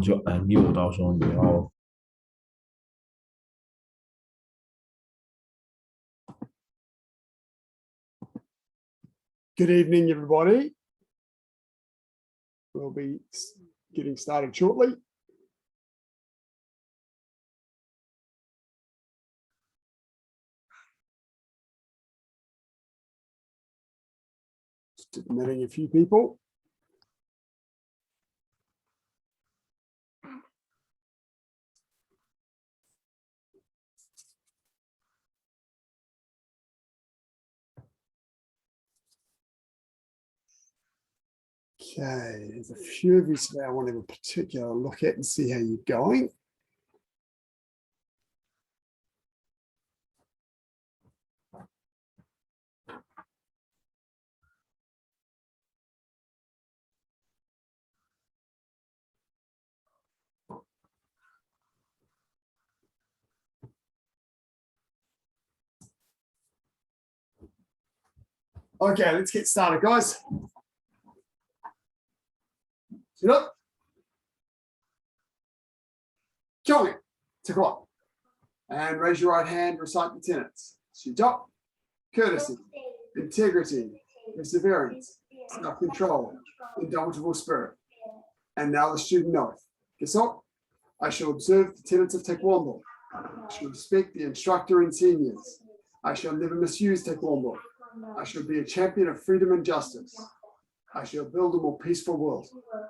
就按钮，到时候你要 Good evening, everybody. We'll be getting started shortly. Just admitting a few people. Okay, there's a few of you today I want to have a particular look at and see how you're going. Okay, let's get started, guys. Sit up. Chon-Ji, take a walk. And raise your right hand, recite the tenets. Sit up. Courtesy, integrity, perseverance, self-control, indomitable spirit. And now the student oath. Kesok, I shall observe the tenets of Taekwondo. I shall respect the instructor and seniors. I shall never misuse Taekwondo. I shall be a champion of freedom and justice. I shall build a more peaceful world.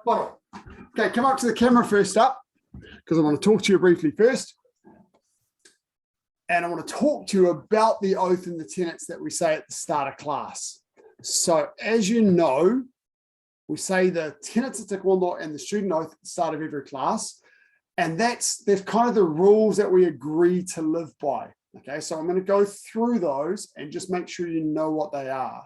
Okay, come up to the camera first up, because I want to talk to you briefly first. And I want to talk to you about the oath and the tenets that we say at the start of class. So as you know, we say the tenets of Taekwondo and the student oath at the start of every class. And that's kind of the rules that we agree to live by. Okay, so I'm going to go through those and just make sure you know what they are.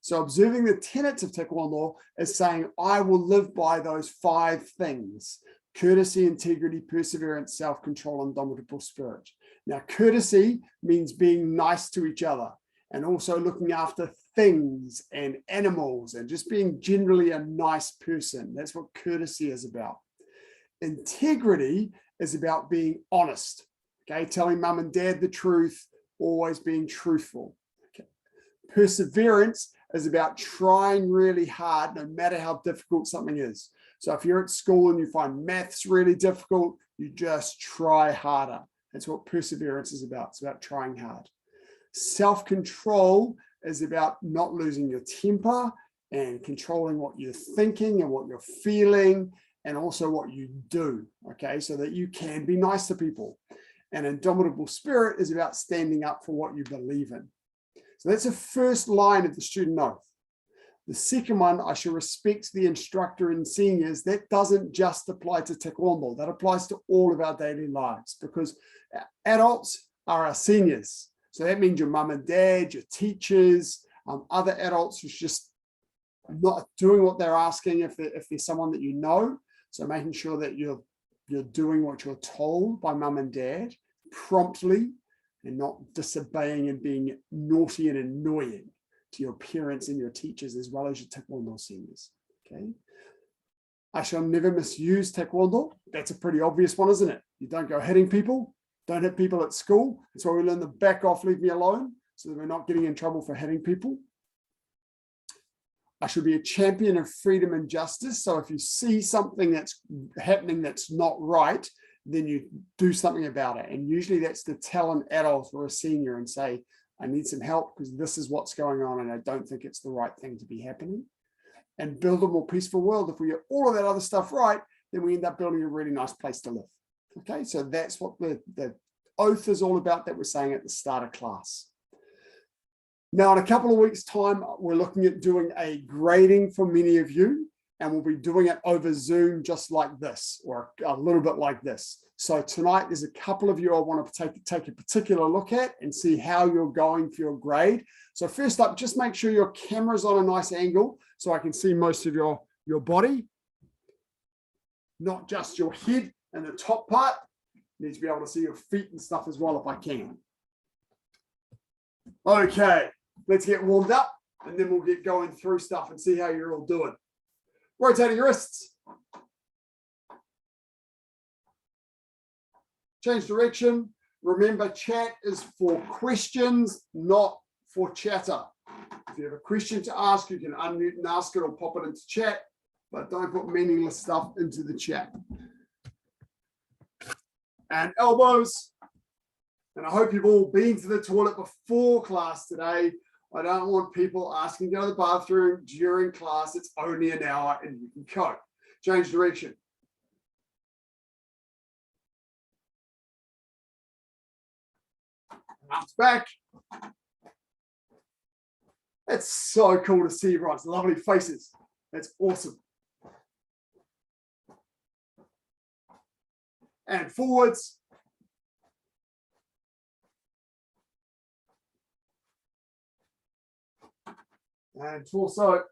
So observing the tenets of Taekwondo is saying, I will live by those 5 things: courtesy, integrity, perseverance, self-control, and indomitable spirit. Now, courtesy means being nice to each other and also looking after things and animals and just being generally a nice person. That's what courtesy is about. Integrity is about being honest, okay? Telling mum and dad the truth, always being truthful. Okay. Perseverance is about trying really hard, no matter how difficult something is. So if you're at school and you find maths really difficult, you just try harder. That's what perseverance is about. It's about trying hard. Self-control is about not losing your temper and controlling what you're thinking and what you're feeling, and also what you do, okay, so that you can be nice to people. And indomitable spirit is about standing up for what you believe in. So that's the first line of the student oath. The second one, I shall respect the instructor and seniors. That doesn't just apply to Taekwondo. That applies to all of our daily lives, because adults are our seniors. So that means your mum and dad, your teachers, other adults who's just not doing what they're asking if they're someone that you know. So making sure that you're doing what you're told by mum and dad promptly and not disobeying and being naughty and annoying to your parents and your teachers, as well as your Taekwondo seniors, okay? I shall never misuse Taekwondo. That's a pretty obvious one, isn't it? You don't go hitting people, don't hit people at school. That's why we learn the back off, leave me alone, so that we're not getting in trouble for hitting people. I should be a champion of freedom and justice. So if you see something that's happening that's not right, then you do something about it. And usually that's to tell an adult or a senior and say, I need some help because this is what's going on and I don't think it's the right thing to be happening. And build a more peaceful world. If we get all of that other stuff right, then we end up building a really nice place to live. Okay, so that's what the oath is all about that we're saying at the start of class. Now, in a couple of weeks' time, we're looking at doing a grading for many of you, and we'll be doing it over Zoom just like this, or a little bit like this. So tonight, there's a couple of you I want to take a particular look at and see how you're going for your grade. So first up, just make sure your camera's on a nice angle so I can see most of your body, not just your head and the top part. Need to be able to see your feet and stuff as well if I can. Okay. Let's get warmed up and then we'll get going through stuff and see how you're all doing. Rotating your wrists. Change direction. Remember, chat is for questions, not for chatter. If you have a question to ask, you can unmute and ask it or pop it into chat, but don't put meaningless stuff into the chat. And elbows. And I hope you've all been to the toilet before class today. I don't want people asking to go to the bathroom during class. It's only an hour and you can cope. Change direction. Arms back. It's so cool to see everyone's lovely faces. That's awesome. And forwards. And torso.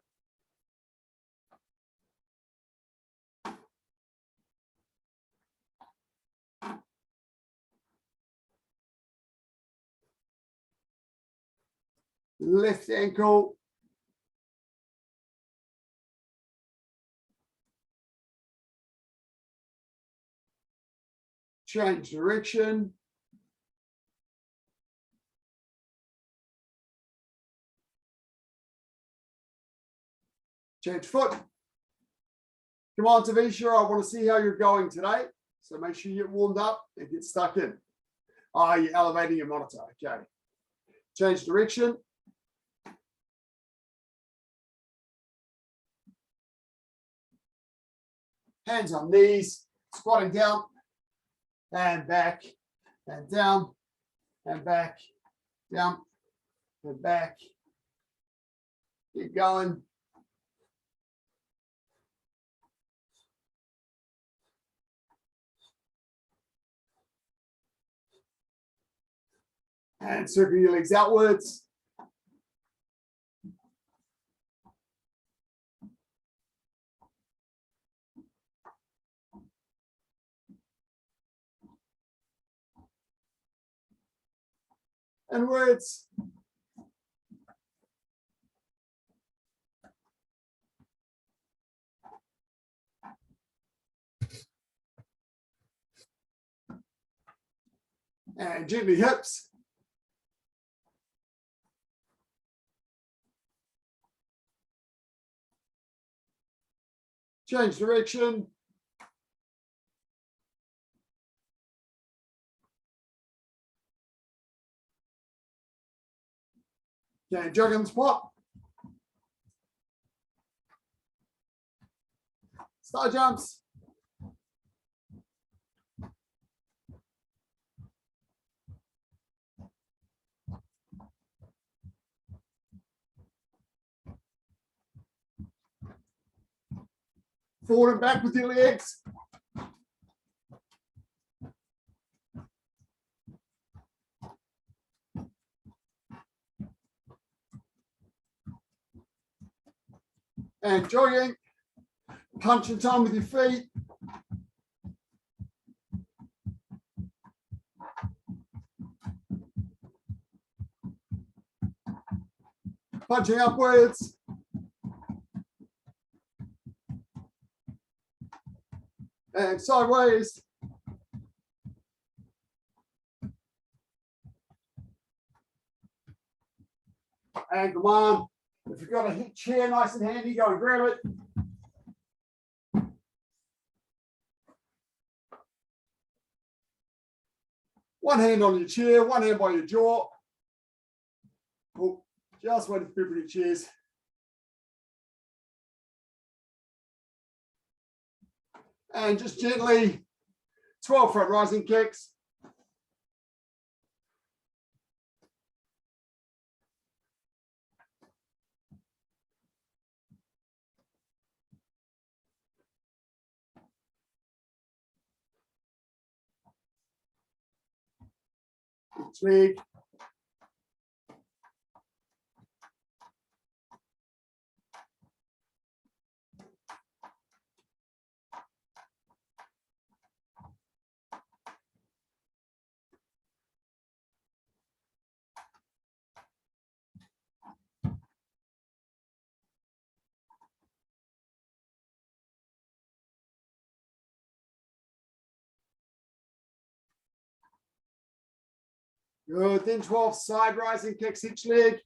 Left ankle. Change direction. Change foot. Come on, Tavisha, I want to see how you're going today. So make sure you get warmed up and get stuck in. Oh, you're elevating your monitor. Okay. Change direction. Hands on knees, squatting down and back and down and back, down and back. Keep going. And circle your legs outwards. Inwards. And gently hips. Change direction. Okay, jog on the spot. Star jumps. Forward and back with your legs. And jogging. Punch and time with your feet. Punching upwards. And sideways. And come on. If you've got a chair nice and handy, go and grab it. One hand on your chair, one hand by your jaw. Oh, just waiting for people to get chairs. And just gently 12 front rising kicks. Each leg. Good. Then 12 side rising kicks each leg.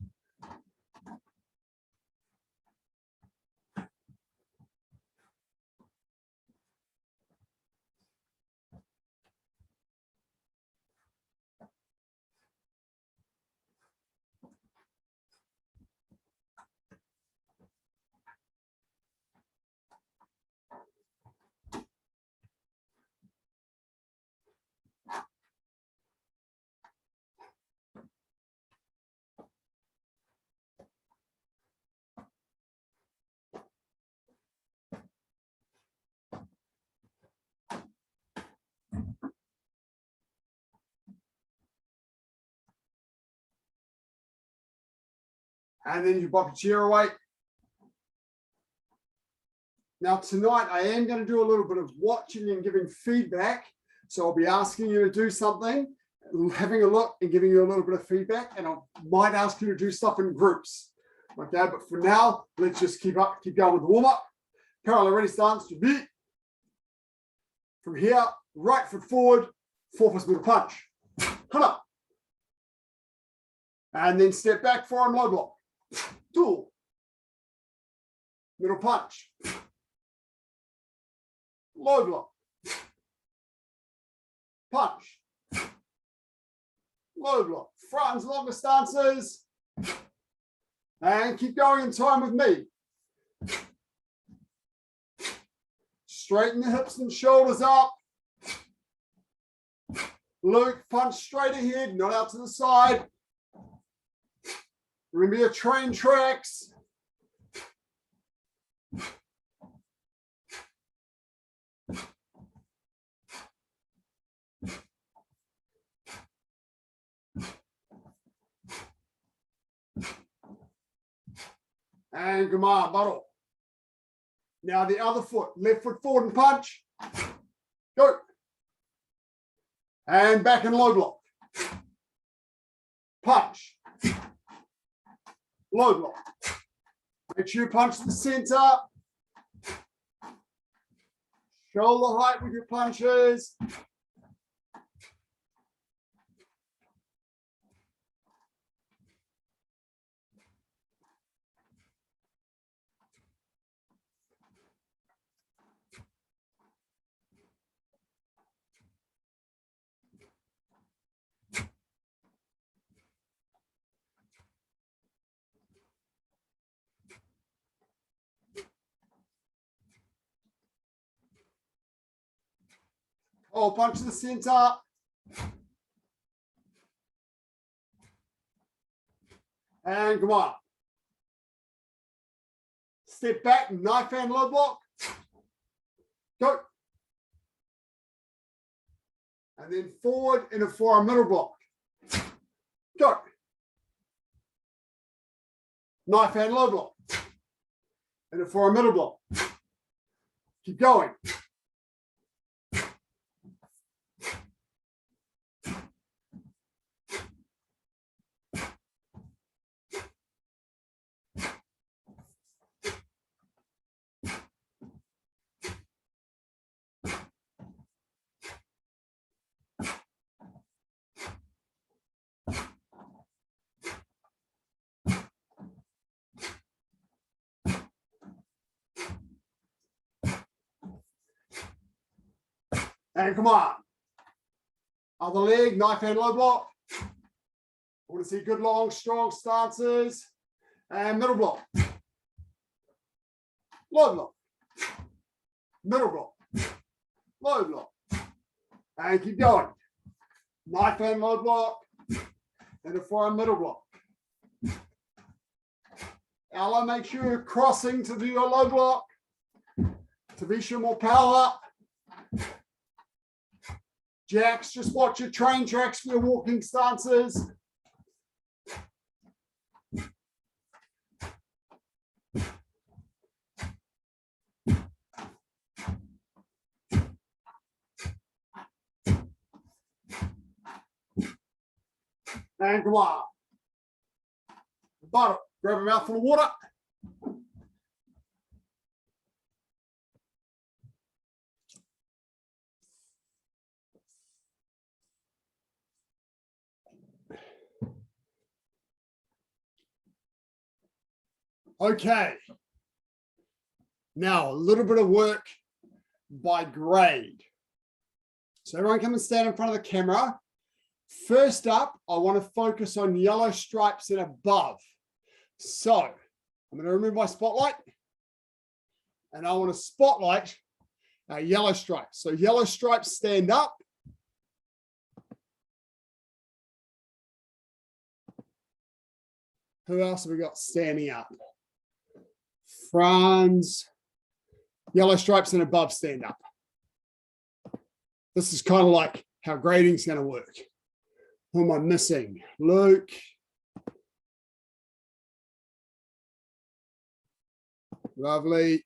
And then you bop your chair away. Now tonight I am going to do a little bit of watching and giving feedback. So I'll be asking you to do something, having a look and giving you a little bit of feedback, and I might ask you to do stuff in groups. Okay, but for now, let's just keep going with the warm-up. Parallel ready stance to beat. From here, right foot forward, forefoot middle punch. Come up. And then step back, forearm low block. Two. Middle punch. Low block. Punch. Low block. Front and longer stances. And keep going in time with me. Straighten the hips and shoulders up. Luke, punch straight ahead, not out to the side. Remember your train tracks. And come on, bottle. Now the other foot, left foot forward and punch. Go. And back and low block. Punch. Low block. Make sure you punch the center. Shoulder height with your punches. Oh, punch to the center. And come on. Step back, knife hand low block. Go. And then forward in a forearm middle block. Go. Knife hand low block. And a forearm middle block. Keep going. And come on. Other leg, knife hand low block. I want to see good long, strong stances. And middle block. Low block. Middle block. Low block. And keep going. Knife hand low block. And a forearm middle block. Ella, make sure you're crossing to do your low block. Tavisha, more power. Jacks, just watch your train tracks for your walking stances. And come on. Bottom, grab a mouthful of water. Okay. Now, a little bit of work by grade. So everyone come and stand in front of the camera. First up, I want to focus on yellow stripes and above. So I'm going to remove my spotlight and I want to spotlight our yellow stripes. So yellow stripes stand up. Who else have we got standing up? Franz. Yellow stripes and above stand up. This is kind of like how grading is going to work. Who am I missing? Luke. Lovely.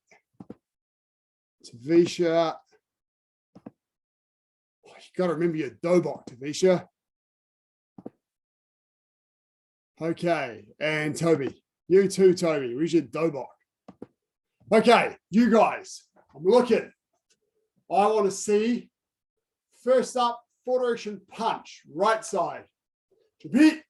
Tavisha. Oh, you got to remember your dobok, Tavisha. Okay, and Toby. You too, Toby. Where's your dobok? Okay, you guys, I'm looking. I want to see, first up, four direction punch, right side. To beat.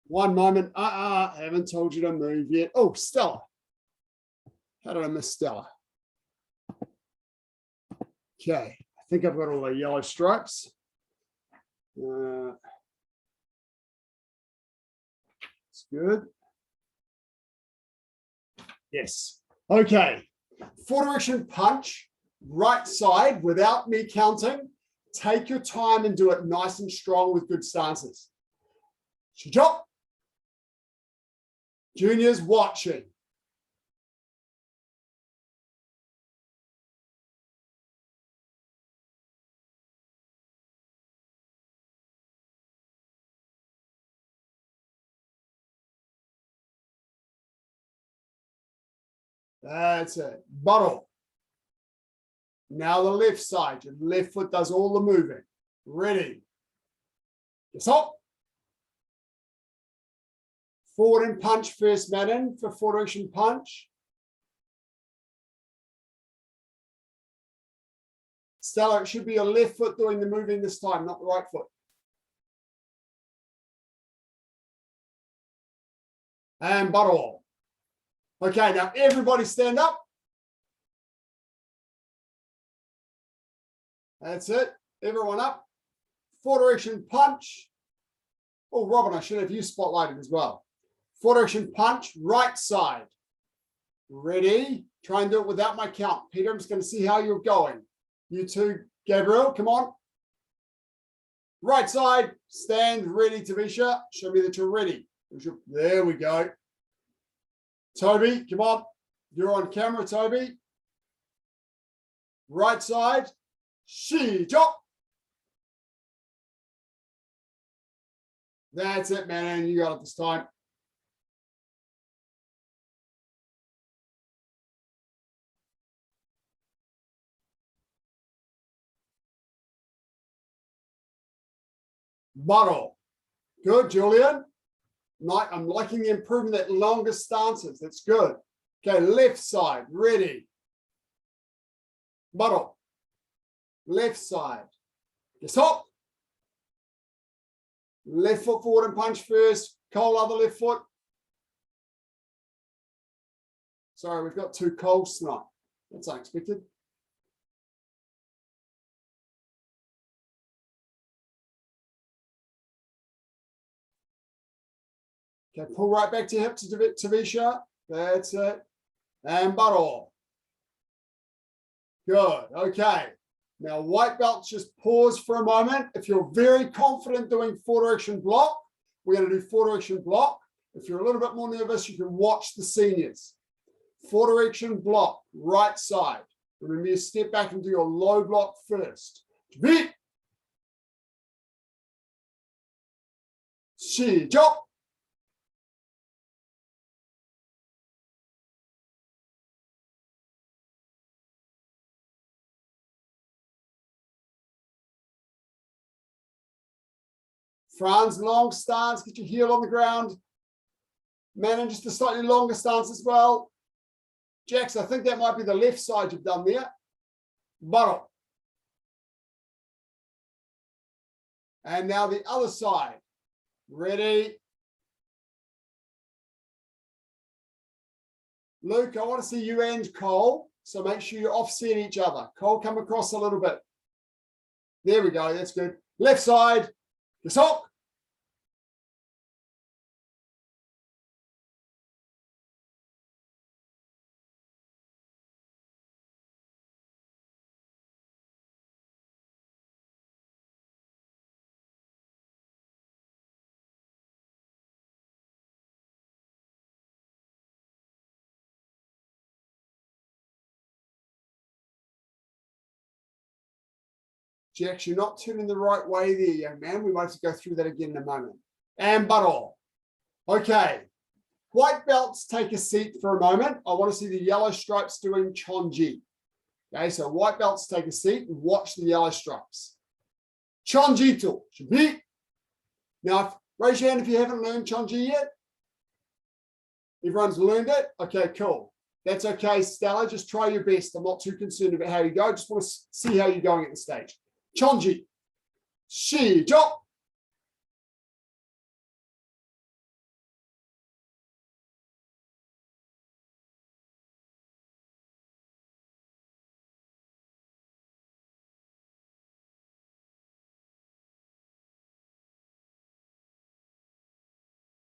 One moment. I haven't told you to move yet. Oh, Stella. How did I miss Stella? Okay, I think I've got all the yellow stripes. It's good. Yes. Okay. Four direction punch, right side without me counting. Take your time and do it nice and strong with good stances. Chop. Juniors watching. That's it. Bottle. Now the left side. Your left foot does all the moving. Ready. Yes, up. Forward and punch first, man in for four direction punch. Stella, it should be your left foot doing the moving this time, not the right foot. And bottle. Okay, now everybody stand up. That's it. Everyone up. Four direction punch. Oh, Robin, I should have you spotlighted as well. Four direction punch, right side. Ready? Try and do it without my count. Peter, I'm just going to see how you're going. You two, Gabriel, come on. Right side, stand ready, Tavisha. Show me that you're ready. There we go. Toby, come on. You're on camera, Toby. Right side. She chop. That's it, man. You got it this time. Bottle. Good, Julian. I'm liking the improvement at longer stances. That's good. Okay, left side, ready. Bottle. Left side. Yes, hop. Left foot forward and punch first. Cole, other left foot. Sorry, we've got two Coles tonight. That's unexpected. Okay, pull right back to hip to Tavisha. That's it. And bottle. Good. Okay. Now, white belts, just pause for a moment. If you're very confident doing four direction block, we're going to do four direction block. If you're a little bit more nervous, you can watch the seniors. Four direction block, right side. Remember, you step back and do your low block first. She chop. Franz, long stance, get your heel on the ground. Manon, just a slightly longer stance as well. Jax, I think that might be the left side you've done there. Bottle. And now the other side. Ready? Luke, I want to see you and Cole. So make sure you offset each other. Cole, come across a little bit. There we go. That's good. Left side. Gesok. Jax, you're not turning the right way there, young man. We might have to go through that again in a moment. And buttle. Okay. White belts, take a seat for a moment. I want to see the yellow stripes doing Chon-Ji. Okay, so white belts, take a seat and watch the yellow stripes. Chon-Ji to. Now, raise your hand if you haven't learned Chon-Ji yet. Everyone's learned it? Okay, cool. That's okay, Stella. Just try your best. I'm not too concerned about how you go. Just want to see how you're going at the stage. Chon-Ji. 시작.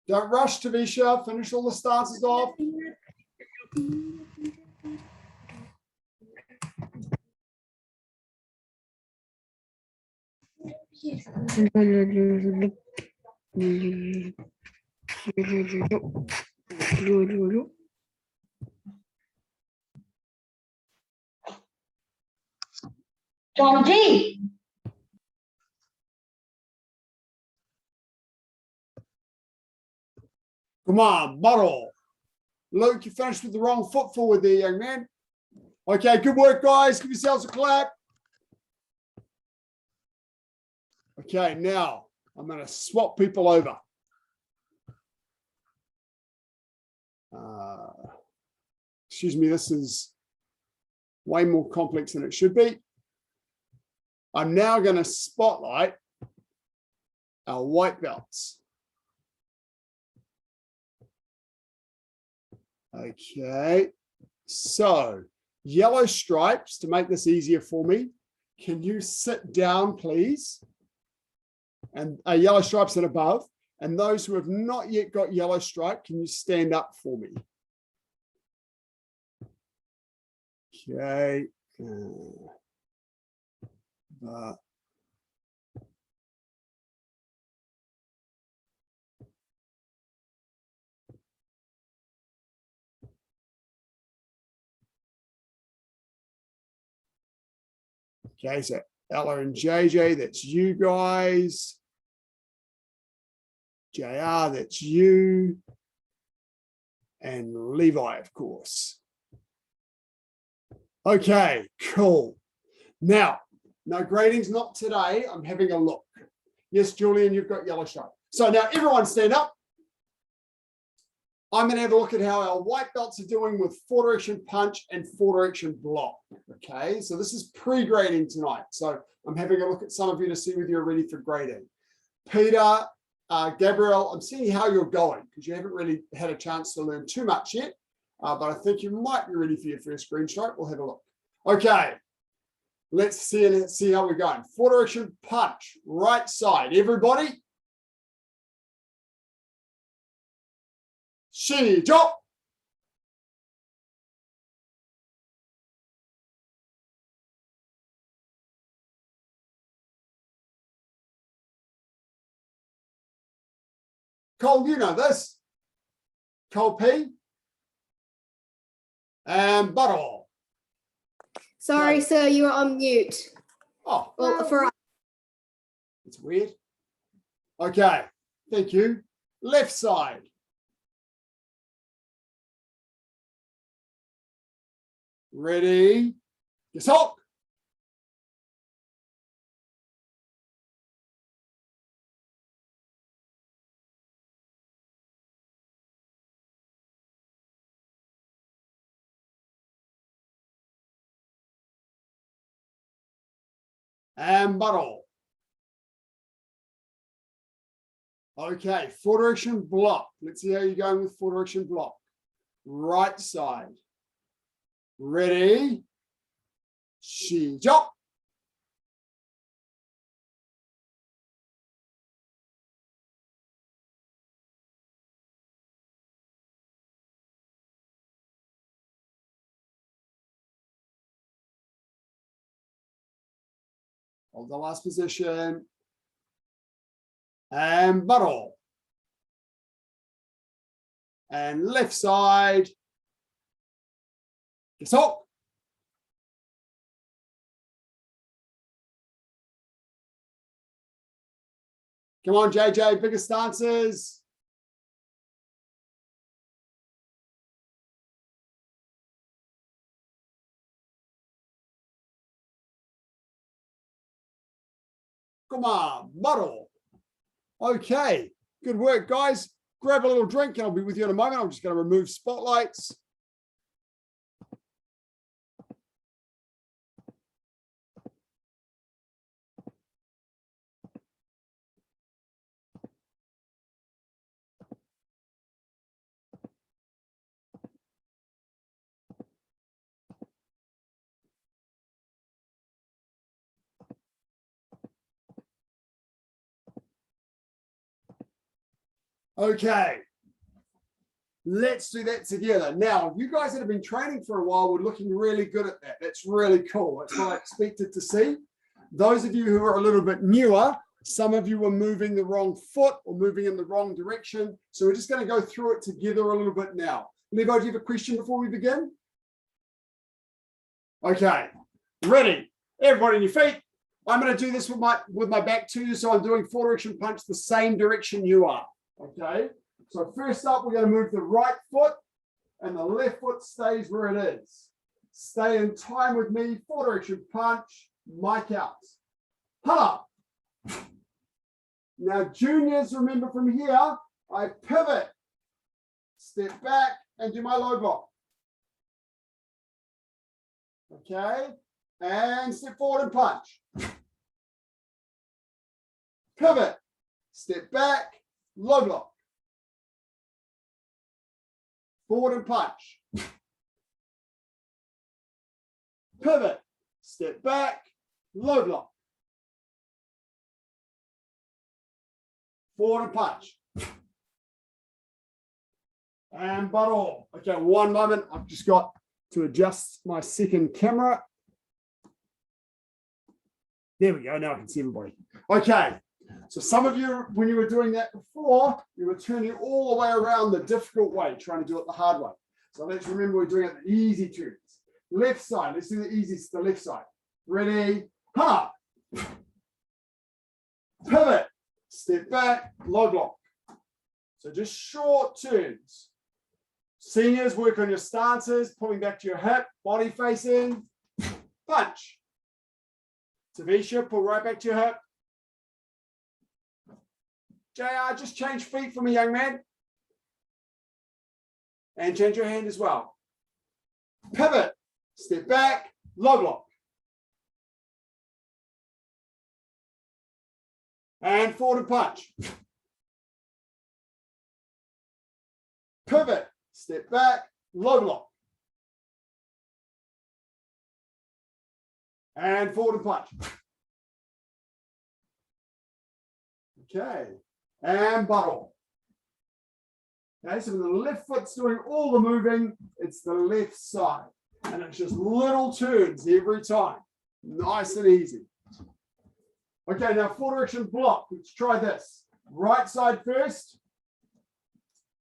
Don't rush, Tavisha. Finish all the stances off. Chon-Ji. Come on, bottle. Luke, you finished with the wrong foot forward there, young man. Okay, good work, guys. Give yourselves a clap. Okay, now I'm going to swap people over. Excuse me, this is way more complex than it should be. I'm now going to spotlight our white belts. Okay, so yellow stripes, to make this easier for me, can you sit down, please? And yellow stripes at above. And those who have not yet got yellow stripe, can you stand up for me? Okay. Okay, so Ella and JJ, that's you guys. JR, that's you. And Levi, of course. Okay, cool. Now, no gradings, not today. I'm having a look. Yes, Julian, you've got yellow stripe. So now everyone stand up. I'm going to have a look at how our white belts are doing with 4-direction punch and 4-direction block. Okay, so this is pre-grading tonight. So I'm having a look at some of you to see whether you're ready for grading. Peter, Gabrielle, I'm seeing how you're going because you haven't really had a chance to learn too much yet, but I think you might be ready for your first green stripe. We'll have a look. Okay, let's see how we're going. 4-direction punch, right side. Everybody. 시작. Cole, you know this. Cole P. And Buttle. Sorry, sir, you are on mute. Oh, Well, for it's weird. Okay, thank you. Left side. Ready? Gesok. And Buttle. Okay, full direction block. Let's see how you're going with full direction block. Right side. Ready? 시작. Hold the last position. And battle. And left side. 계속. Come on, JJ, bigger stances. Come on, battle. Okay, good work, guys. Grab a little drink and I'll be with you in a moment. I'm just going to remove spotlights. Okay, let's do that together. Now, you guys that have been training for a while were looking really good at that. That's really cool. That's what I expected to see. Those of you who are a little bit newer, some of you were moving the wrong foot or moving in the wrong direction. So we're just going to go through it together a little bit now. Levo, do you have a question before we begin? Okay, ready? Everybody on your feet. I'm going to do this with my back to you. So I'm doing full direction punch the same direction you are. Okay, so first up, we're going to move the right foot and the left foot stays where it is. Stay in time with me, full direction punch, mic out. Hana. Now, juniors, remember from here, I pivot, step back and do my low block. Okay, and step forward and punch. Pivot, step back, low block. Forward and punch. Pivot. Step back. Low block. Forward and punch. And battle. Okay, one moment. I've just got to adjust my second camera. There we go. Now I can see everybody. Okay. So some of you, when you were doing that before, you were turning all the way around the difficult way, trying to do it the hard way. So let's remember we're doing it the easy turns. Left side, let's do the easiest, the left side. Ready? Hana. Pivot. Step back, low block. So just short turns. Seniors, work on your stances, pulling back to your hip, body facing. Punch. Tavisha, pull right back to your hip. JR, just change feet for me, young man. And change your hand as well. Pivot, step back, low block. And forward and punch. Pivot, step back, low block. And forward and punch. Okay. And battle. Okay, so when the left foot's doing all the moving, it's the left side. And it's just little turns every time. Nice and easy. Okay, now full direction block. Let's try this. Right side first.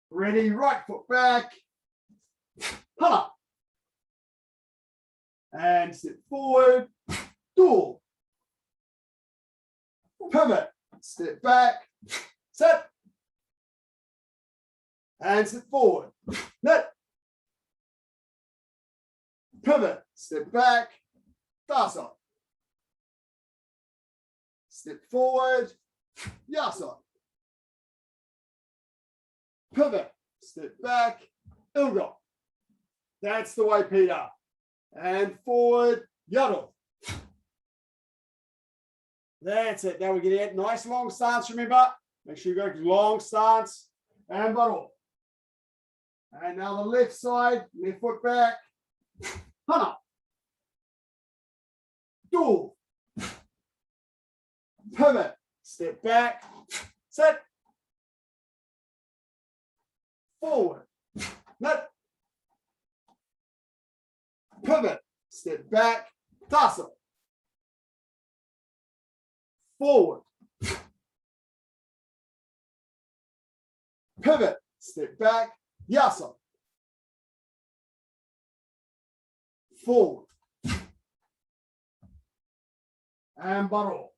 Ready, right foot back. Hana. And step forward. Dual. Pivot. Step back. Set. And step forward. Net. Pivot. Step back. Dasa. Step forward. Yasa. Pivot. Step back. Ilga. That's the way, Peter. And forward. Yaddle. That's it. Now we get out. Nice long stance, remember. Make sure you go long stance and bottle. And now the left side, left foot back. Hana. Do. Pivot. Step back. Sit. Forward. Nut. Pivot. Step back. Tassel. Forward. Pivot. Step back. Yasa. Forward. And bottle.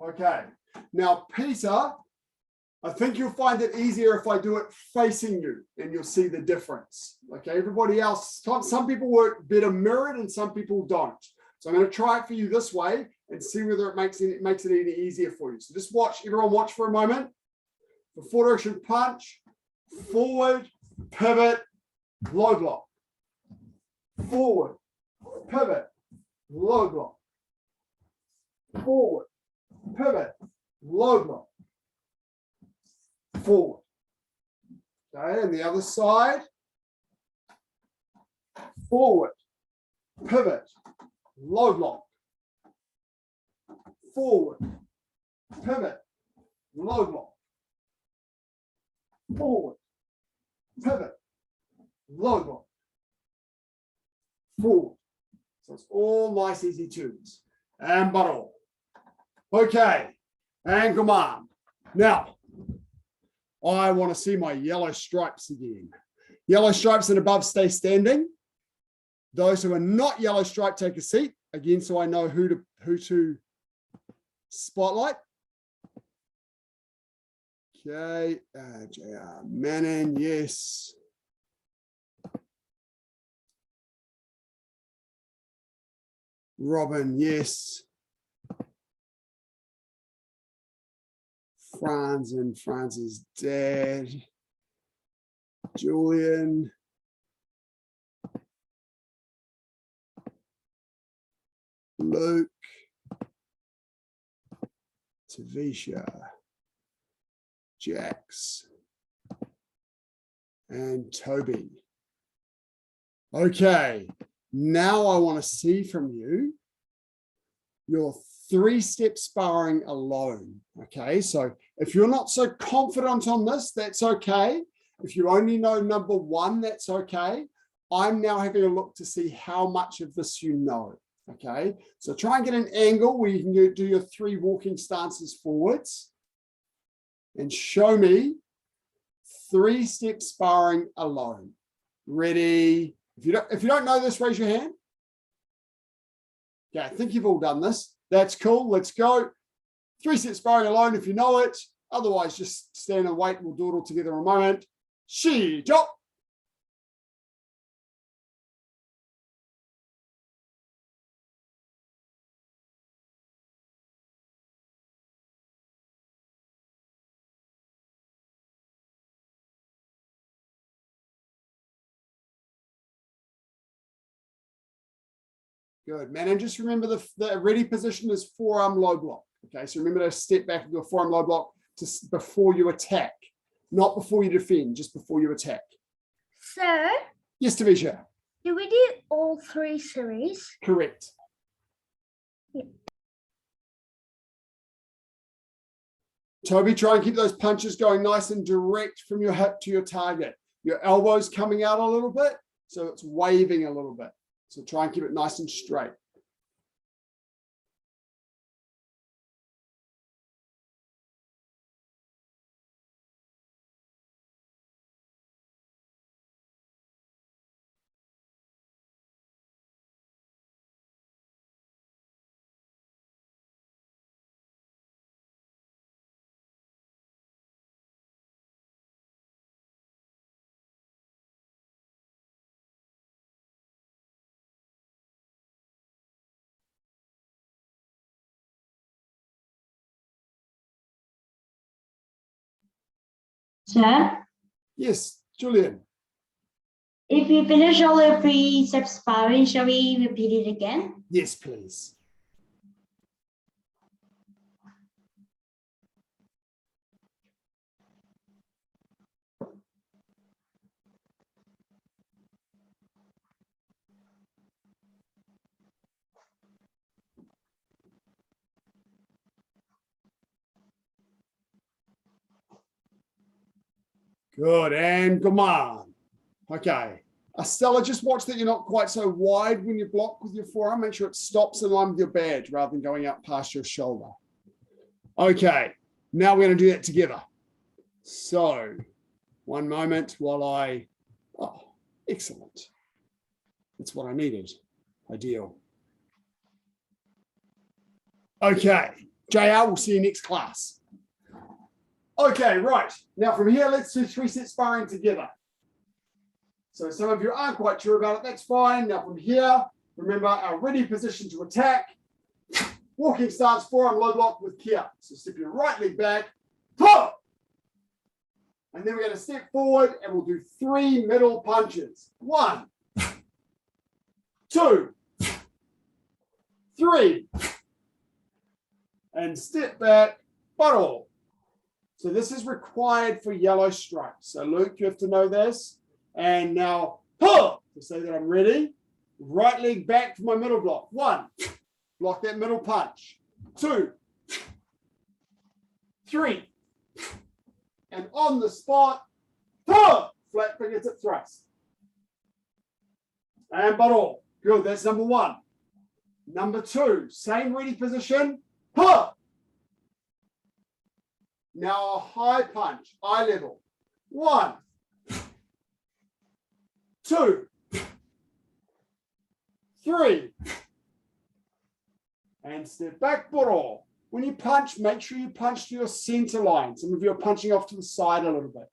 Okay. Now, Peter, I think you'll find it easier if I do it facing you and you'll see the difference. Okay. Everybody else, some people work better mirrored and some people don't. So I'm going to try it for you this way and see whether it makes it any easier for you. So just watch, everyone watch for a moment. The forward direction punch, forward, pivot, low block. Forward, pivot, low block. Forward, pivot, low block. Forward. Okay, and the other side. Forward, pivot, low block. Forward, pivot, low block. Forward, pivot, low block. Forward. So it's all nice, easy tunes. And bottle. Okay. And come on. Now, I want to see my yellow stripes again. Yellow stripes and above stay standing. Those who are not yellow stripe, take a seat. Again, so I know who to spotlight. Okay, JR Manning, yes. Robin, yes. Franz and Franz's dad. Julian. Luke. Tavisha. Jax. And Toby. Okay, now I want to see from you your 3-step sparring alone. Okay, so if you're not so confident on this, that's okay. If you only know number 1, that's okay. I'm now having a look to see how much of this you know. Okay, so try and get an angle where you can do your 3 walking stances forwards and show me 3-step sparring alone. Ready? If you don't know this, raise your hand. Yeah, I think you've all done this. That's cool. Let's go. 3-step sparring alone if you know it. Otherwise, just stand and wait. We'll do it all together in a moment. Shijo. Good, man. And just remember the ready position is forearm low block. Okay, so remember to step back into a forearm low block before you attack, not before you defend, just before you attack. Sir, Yes, Tavisha. do we do all 3 series? Correct. Yeah. Toby, try and keep those punches going nice and direct from your hip to your target. Your elbows coming out a little bit, so it's waving a little bit. So try and keep it nice and straight. Sir, Yes, Julian. if we finish all the 3-step sparring, shall we repeat it again? Yes, please. Good, and come on. Okay. Stella, just watch that you're not quite so wide when you block with your forearm. Make sure it stops in line with your badge rather than going out past your shoulder. Okay, now we're going to do that together. So, one moment while oh, excellent. That's what I needed. Ideal. Okay, JR, we'll see you next class. Okay, right. Now from here, let's do 3-set sparring together. So some of you aren't quite sure about it. That's fine. Now from here, remember our ready position to attack. Walking stance, forearm low block with care. So step your right leg back. And then we're going to step forward and we'll do 3 middle punches. 1, 2, 3. And step back, bottle. So this is required for yellow stripes. So Luke, you have to know this. And now, to say that I'm ready. Right leg back for my middle block. 1, block that middle punch. 2, 3. And on the spot, flat fingertip thrust. And bottle. Good, that's number 1. Number 2, same ready position. Now a high punch, eye level. 1, 2, 3. And step back, bottle. When you punch, make sure you punch to your center line. Some of you are punching off to the side a little bit.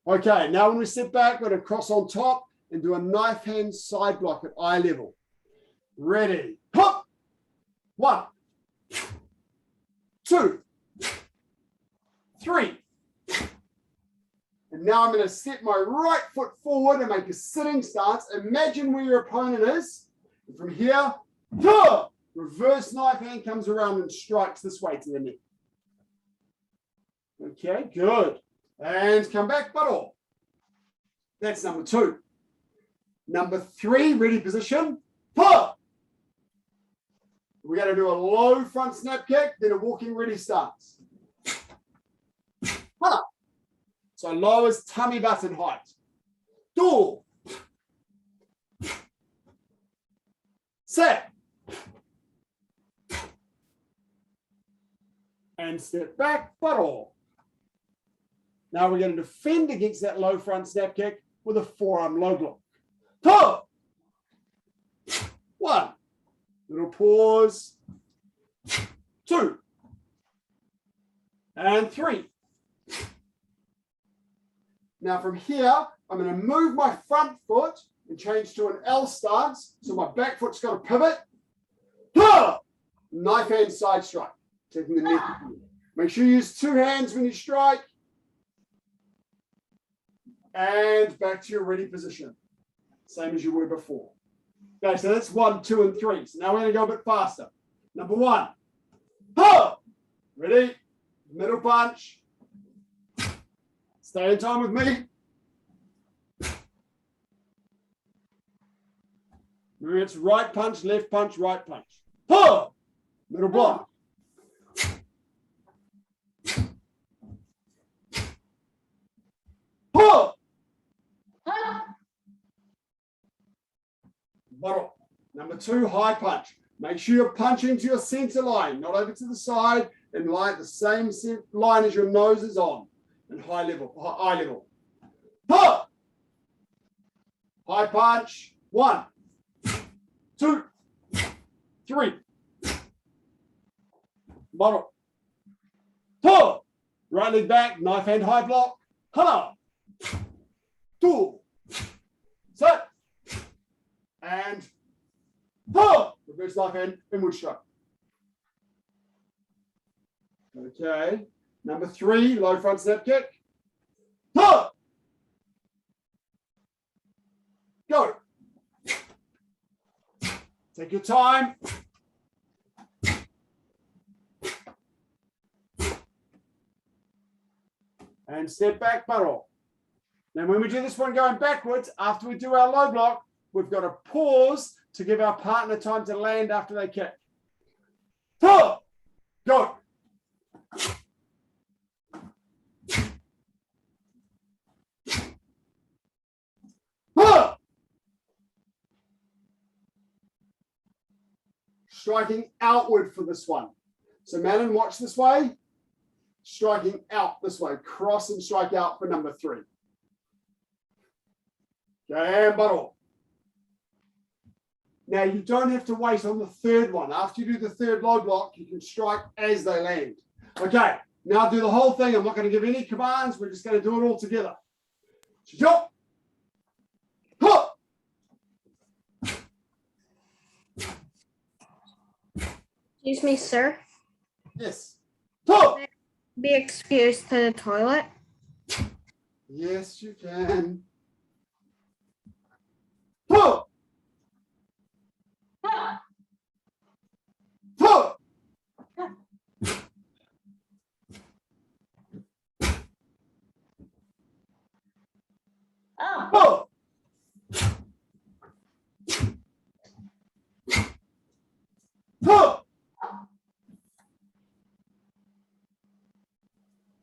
Okay, now when we step back, we're going to cross on top and do a knife hand side block at eye level. Ready. 1, 2, 3. And now I'm going to step my right foot forward and make a sitting stance. Imagine where your opponent is. And from here, reverse knife hand comes around and strikes this way to the neck. Okay, good. And come back, bottle. That's number 2. Number 3, ready position. We're going to do a low front snap kick, then a walking ready stance. So low as tummy button height. Door. Set. And step back, bottle. Now we're going to defend against that low front snap kick with a forearm low block. 1. Little pause. 2. And 3. Now from here, I'm going to move my front foot and change to an L stance. So my back foot's got to pivot. Knife hand side strike. Taking the neck. Make sure you use 2 hands when you strike. And back to your ready position. Same as you were before. Okay, so that's 1, 2, and 3. So now we're going to go a bit faster. Number 1. Ready? Middle punch. Stay in time with me. Remember, it's right punch, right punch. Middle block. Bottle. Number 2, high punch. Make sure you're punching to your center line, not over to the side, and line the same line as your nose is on. And eye level. High punch. 1, 2, 3. Bottle. Right leg back, knife hand high block. 2. Set. And reverse knife hand inward stroke. Okay. Number 3, low front snap kick. Go. Take your time. And step back, bottle. Now when we do this one going backwards, after we do our low block, we've got to pause to give our partner time to land after they kick. Go. striking outward for this one. So Manon, watch this way. Striking out this way. Cross and strike out for number 3. Okay, and bottle. Now you don't have to wait on the third one. After you do the third low block, you can strike as they land. Okay, now do the whole thing. I'm not going to give any commands. We're just going to do it all together. Jump. Hook. Excuse me, sir. Yes. Hook. Be excused to the toilet. Yes, you can. Hook. Hook. Hook. Hook. Hook.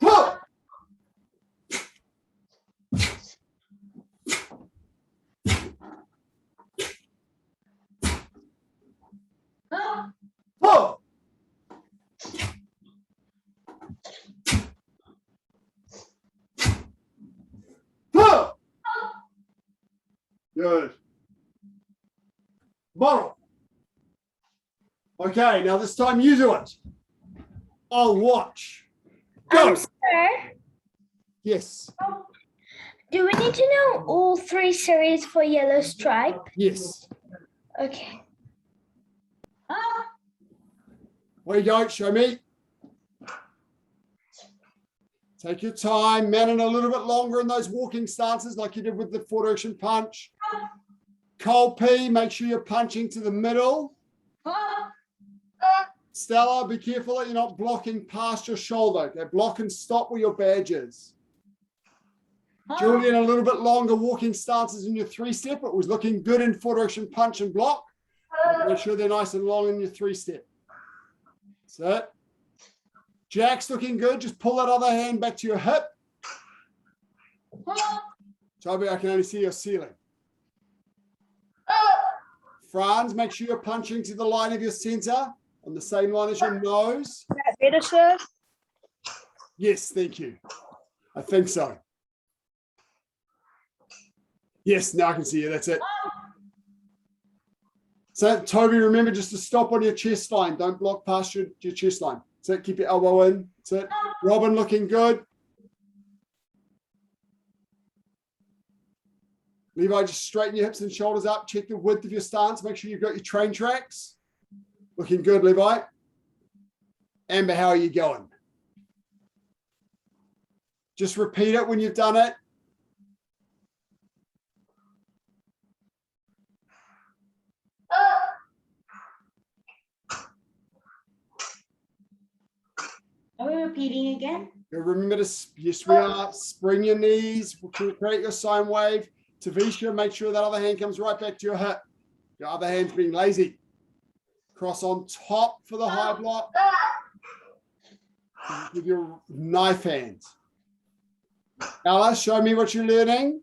Hook. Hook. Good. Bottle. Okay, now this time you do it. I'll watch. Go. Sir, Yes. do we need to know all 3 series for yellow stripe? Yes. Okay. Where you go, show me. Take your time, Manon, a little bit longer in those walking stances like you did with the foot direction punch. Cold P, make sure you're punching to the middle. Stella, be careful that you're not blocking past your shoulder. Okay, block and stop where your badge is. Julian, a little bit longer walking stances in your 3-step. It was looking good in foot direction punch and block. Make sure they're nice and long in your 3-step. That's it. Jack's looking good. Just pull that other hand back to your hip. Toby, I can only see your ceiling. Franz, make sure you're punching to the line of your center on the same line as your nose. Is that better, sir? Yes, thank you. I think so. Yes, now I can see you. That's it. So, Toby, remember just to stop on your chest line. Don't block past your chest line. That's it. Keep your elbow in. That's it. Robin looking good. Levi, just straighten your hips and shoulders up. Check the width of your stance. Make sure you've got your train tracks. Looking good, Levi. Amber, how are you going? Just repeat it when you've done it. Are we repeating again? Remember to, yes, we are. Spring your knees, create your sine wave. Tavisha, make sure that other hand comes right back to your hip. Your other hand's being lazy. Cross on top for the high block. With your knife hand. Ella, show me what you're learning.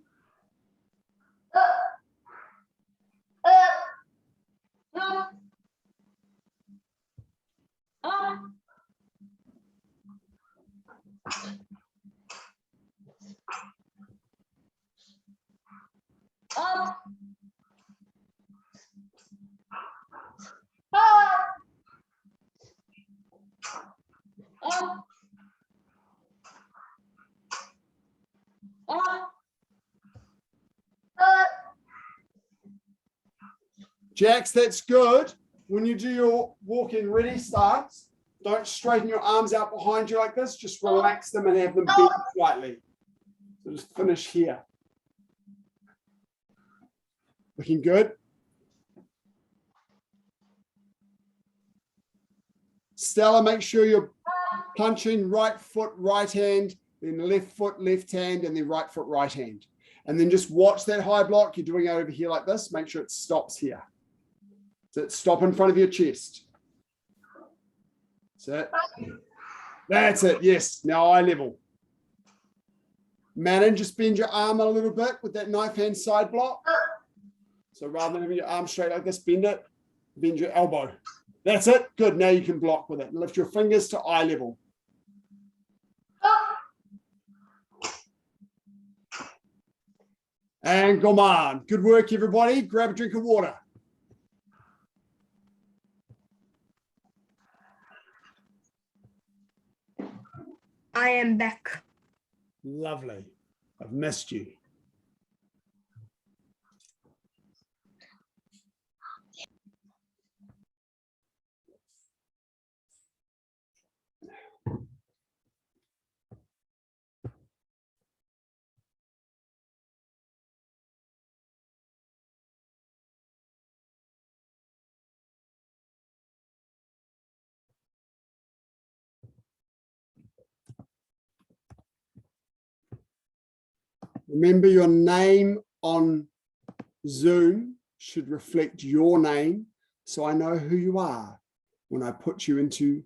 Jax, that's good. When you do your walking ready stance, don't straighten your arms out behind you like this. Just relax them and have them bent slightly. So just finish here. Looking good. Stella, make sure you're punching right foot, right hand, then left foot, left hand, and then right foot, right hand. And then just watch that high block. You're doing it over here like this. Make sure it stops here. So stop in front of your chest. That's it. That's it. Yes. Now eye level. Manon, just bend your arm a little bit with that knife hand side block. So rather than having your arm straight like this, bend it. Bend your elbow. That's it. Good. Now you can block with it. Lift your fingers to eye level. And come on. Good work, everybody. Grab a drink of water. I am back. Lovely. I've missed you. Remember, your name on Zoom should reflect your name, so I know who you are when I put you into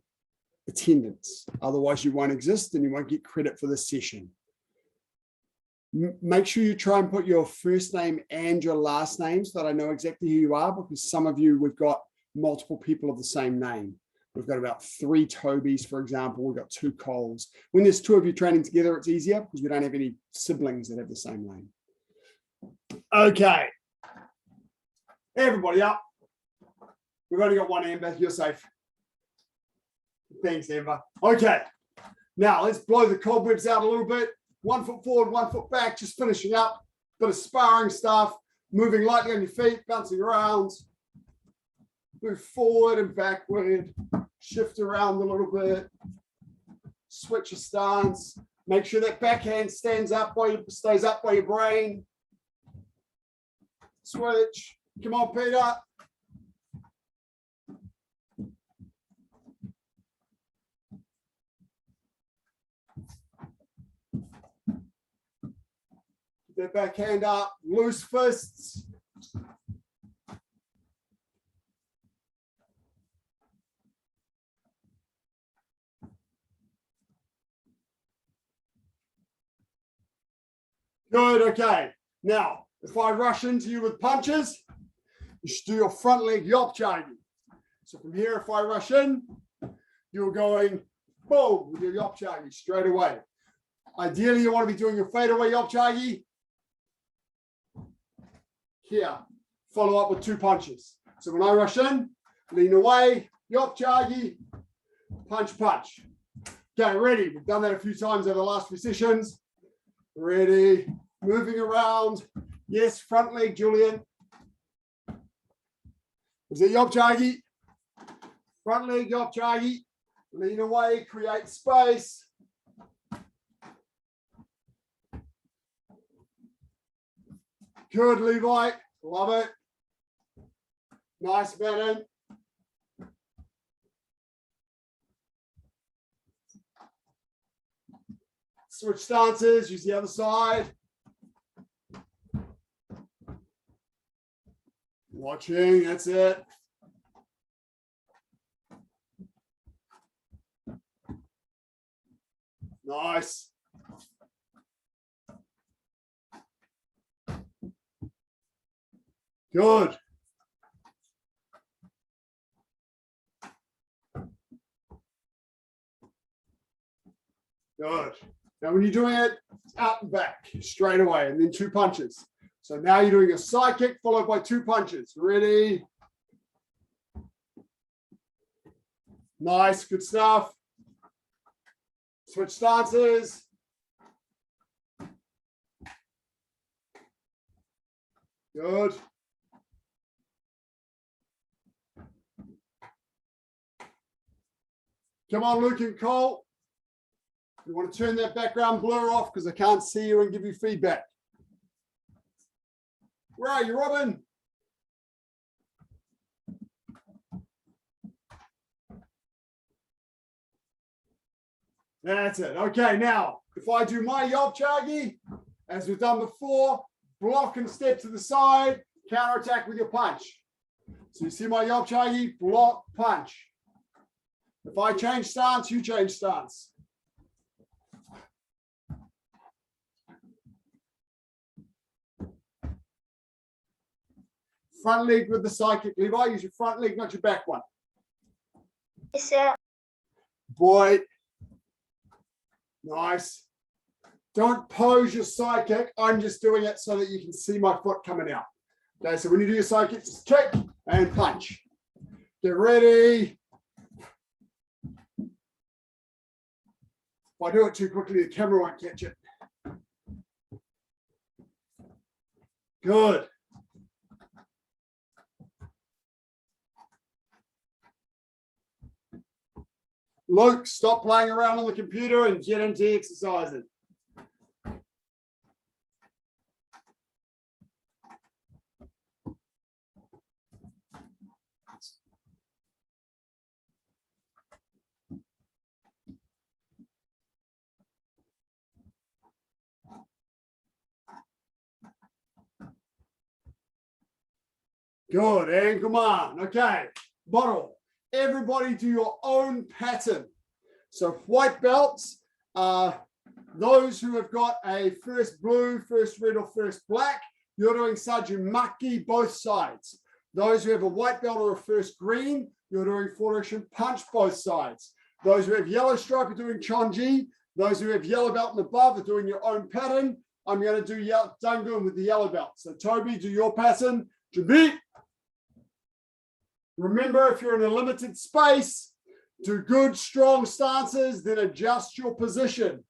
attendance. Otherwise, you won't exist and you won't get credit for this session. Make sure you try and put your first name and your last name so that I know exactly who you are, because some of you, we've got multiple people of the same name. We've got about 3 Tobys, for example. We've got 2 Coles. When there's 2 of you training together, it's easier because we don't have any siblings that have the same name. Okay. Everybody up. We've only got 1 Amber. You're safe. Thanks, Amber. Okay. Now let's blow the cobwebs out a little bit. 1 foot forward, 1 foot back, just finishing up. Bit of sparring stuff, moving lightly on your feet, bouncing around. Move forward and backward, shift around a little bit, switch your stance. Make sure that backhand stays up by your brain. Switch. Come on, Peter. Get that backhand up, loose fists. Good, okay. Now, if I rush into you with punches, you should do your front leg yop-chagi. So from here, if I rush in, you're going boom with your yop-chagi straight away. Ideally, you want to be doing your fadeaway yop-chagi. Here, follow up with 2 punches. So when I rush in, lean away, yop-chagi, punch, punch. Okay, ready. We've done that a few times over the last few sessions. Ready, moving around. Yes, front leg, Julian. Was it yop-chagi? Front leg, yop-chagi. Lean away, create space. Good, Levi. Love it. Nice, Bannon. Switch stances, use the other side. Watching, that's it. Nice. Good. Good. Now, when you're doing it, out and back, straight away, and then 2 punches. So now you're doing a side kick followed by 2 punches. Ready? Nice, good stuff. Switch stances. Good. Come on, Luke and Cole. You want to turn that background blur off because I can't see you and give you feedback. Where are you, Robin? That's it. Okay, now, if I do my yop-chagi, as we've done before, block and step to the side, counterattack with your punch. So you see my yop-chagi, block, punch. If I change stance, you change stance. Front leg with the side kick. Levi, use your front leg, not your back one. Yes, sir. Boy. Nice. Don't pose your side kick. I'm just doing it so that you can see my foot coming out. Okay, so when you do your side kick, just kick and punch. Get ready. If I do it too quickly, the camera won't catch it. Good. Luke, stop playing around on the computer and get into exercising. Good, and come on. Okay, bottle. Everybody do your own pattern. So white belts are those who have got a first blue, first red, or first black. You're doing saju makgi both sides. Those who have a white belt or a first green, you're doing four direction punch both sides. Those who have yellow stripe are doing Chon-Ji. Those who have yellow belt and above are doing your own pattern. I'm going to do Dangun with the yellow belt. So Toby, do your pattern. Jabi. Remember, if you're in a limited space, do good, strong stances, then adjust your position.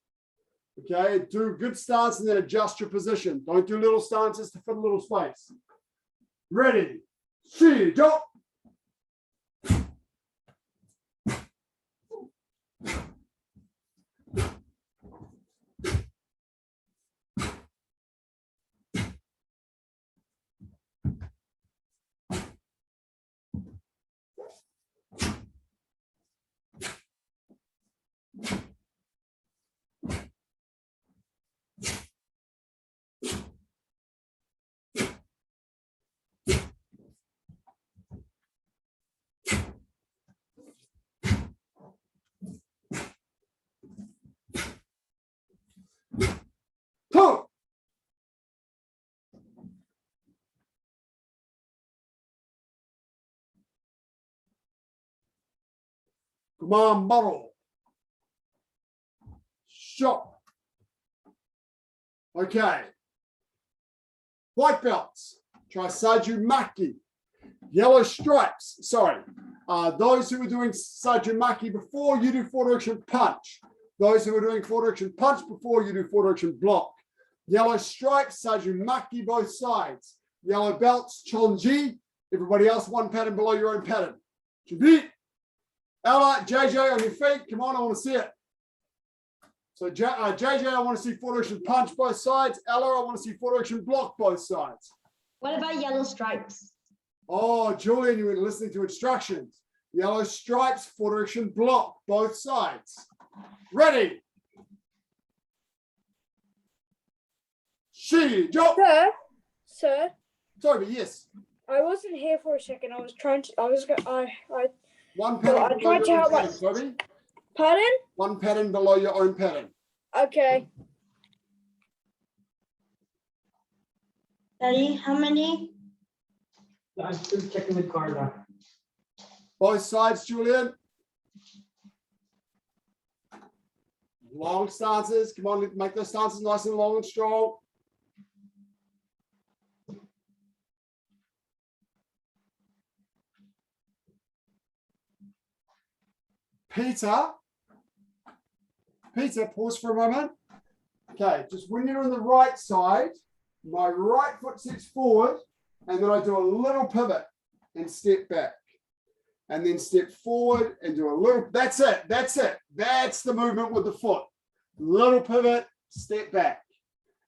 Okay, do good stance and then adjust your position. Don't do little stances to fit a little space. Ready, see, go. Two. Come on, bottle. Shot. Okay. White belts. Try saju makgi. Yellow stripes. Sorry. Those who were doing saju makgi before, you do four direction punch. Those who are doing four direction punch before, you do four direction block. Yellow stripes, saju makgi both sides. Yellow belts, Chon-Ji. Everybody else, one pattern below your own pattern. Jabi. Ella, JJ on your feet. Come on, I want to see it. So JJ, I want to see four direction punch both sides. Ella, I want to see four direction block both sides. What about yellow stripes? Oh, Julian, you were listening to instructions. Yellow stripes, four direction block both sides. Ready. She, jump. Sir, Toby, yes. I wasn't here for a second. I One pattern I below tried to your own help pattern, us. Toby. Pardon? One pattern below your own pattern. Okay. Daddy, how many? I'm still checking the card out. Both sides, Julian. Long stances. Come on, make those stances nice and long and strong. Peter, pause for a moment. Okay, just when you're on the right side, my right foot steps forward, and then I do a little pivot and step back. And then step forward and do a little, that's it. That's the movement with the foot. Little pivot, step back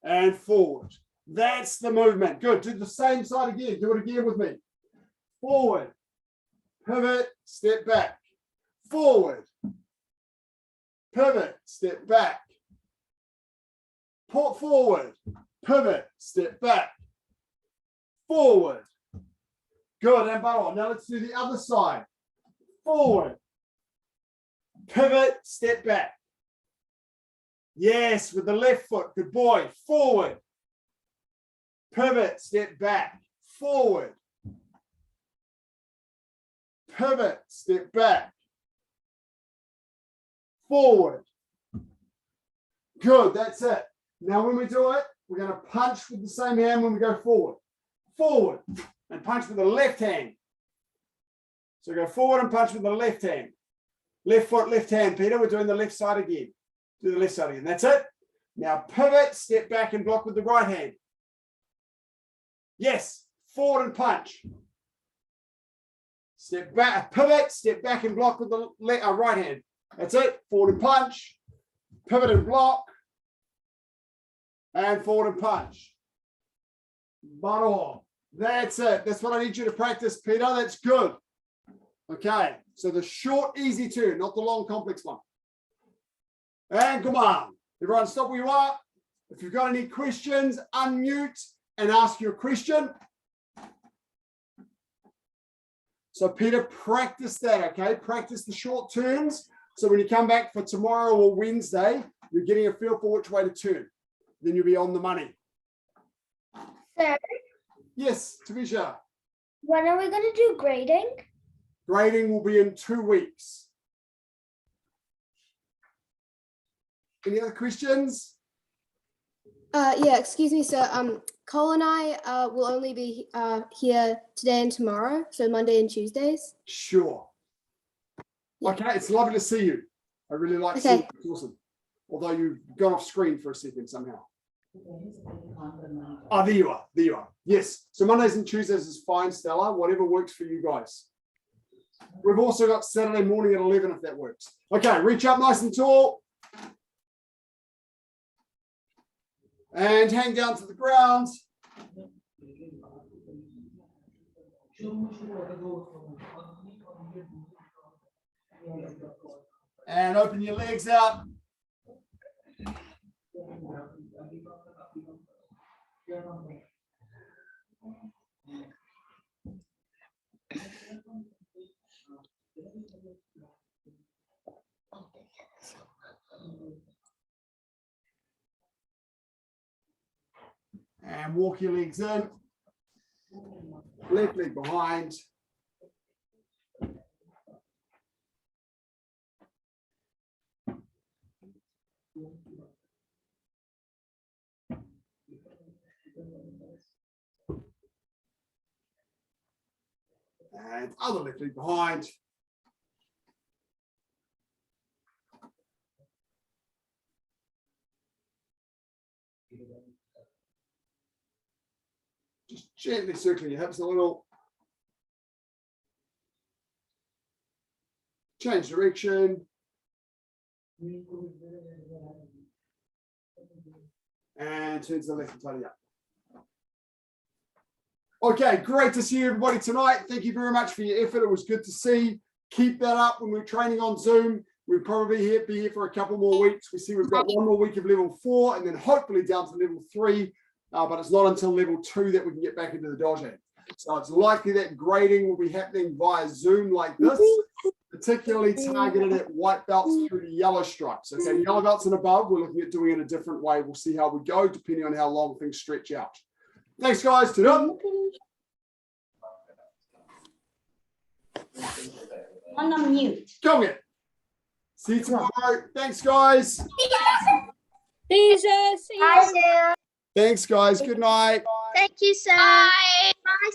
and forward. That's the movement. Good, do the same side again. Do it again with me. Forward, pivot, step back. Forward, pivot, step back. Put forward, pivot, step back. Forward. Good, and bottom. Now let's do the other side. Forward, pivot, step back. Yes, with the left foot. Good boy. Forward, pivot, step back. Forward, pivot, step back. forward. Good, that's it. Now when we do it, we're going to punch with the same hand when we go forward. Forward, and punch with the left hand. So go forward and punch with the left hand. Left foot, left hand, Peter. We're doing the left side again. Do the left side again. That's it. Now pivot, step back and block with the right hand. Yes, forward and punch. Step back, pivot, step back and block with the right hand. That's it. Forward and punch. Pivot and block. And forward and punch. Baro. That's it. That's what I need you to practice, Peter. That's good. Okay. So the short, easy turn, not the long, complex one. And come on. Everyone stop where you are. If you've got any questions, unmute and ask your question. So Peter, practice that, okay? Practice the short turns. So when you come back for tomorrow or Wednesday, you're getting a feel for which way to turn. Then you'll be on the money. So, Yes, Tamisha. when are we going to do grading? Grading will be in 2 weeks. Any other questions? Yeah, excuse me, sir. Cole and I will only be here today and tomorrow, so Monday and Tuesdays. Sure. Okay, it's lovely to see you. I really like seeing you. It's awesome. Although you've gone off screen for a second somehow. Oh, there you are. There you are. Yes. So Mondays and Tuesdays is fine, Stella. Whatever works for you guys. We've also got Saturday morning at 11 if that works. Okay, reach up nice and tall. And hang down to the ground. And open your legs out. And walk your legs in. Left leg behind. And other left leg behind. Just gently circling your hips a little. Change direction. And turn to the left and tidy up. Okay, great to see everybody tonight. Thank you very much for your effort. It was good to see. Keep that up when we're training on Zoom. We'll probably be here for a couple more weeks. We see we've got one more week of level 4 and then hopefully down to level 3. But it's not until level 2 that we can get back into the dojo. So it's likely that grading will be happening via Zoom like this, particularly targeted at white belts through the yellow stripes. Okay, yellow belts and above, we're looking at doing it a different way. We'll see how we go depending on how long things stretch out. Thanks, guys. Ta-da. On mute. Go get. See you tomorrow. Thanks, guys. See you, sir. See you. Bye, sir. Thanks, guys. Good night. Thank you, sir. Bye. Bye.